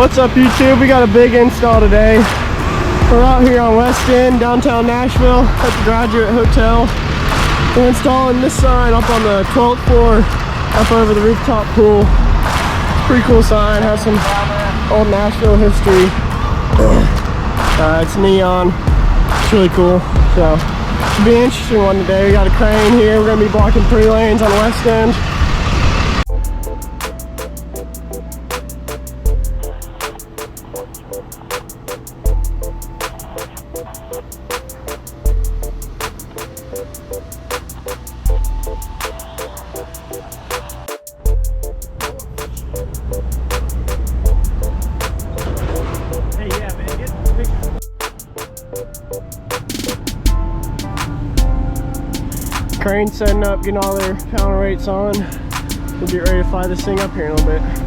What's up YouTube? We got a big install today. We're out here on West End, downtown Nashville at the Graduate Hotel. We're installing this sign up on the 12th floor up over the rooftop pool. Pretty cool sign, has some old Nashville history. It's neon, it's really cool. So should be an interesting one today. We got a crane here, we're going to be blocking 3 lanes on West End. Crane setting up, getting all their counterweights on. We'll get ready to fly this thing up here in a little bit.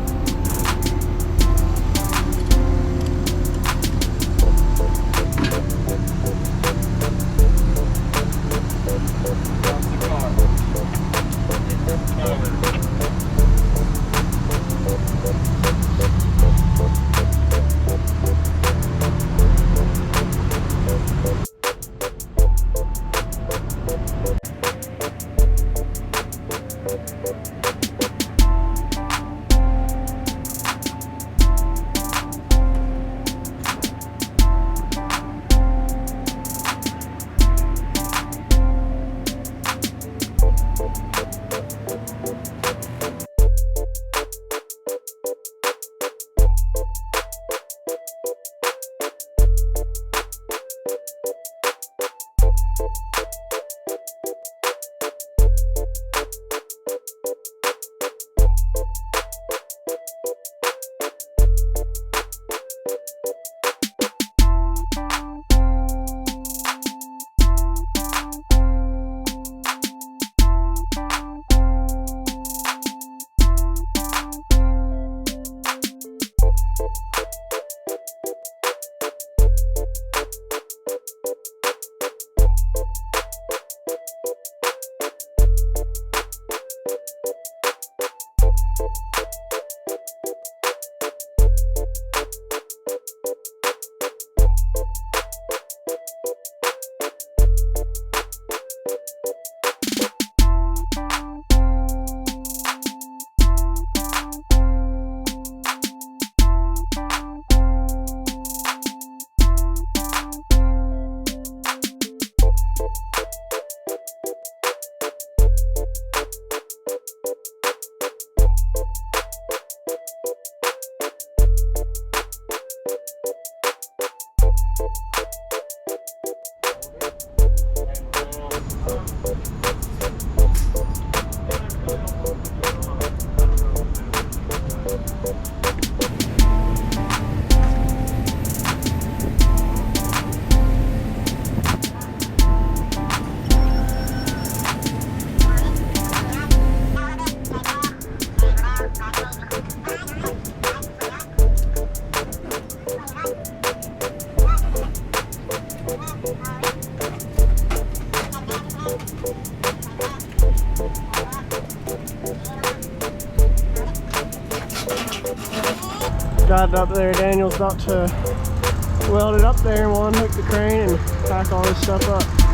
Got it up there. Daniel's about to weld it up there and we'll unhook the crane and pack all this stuff up.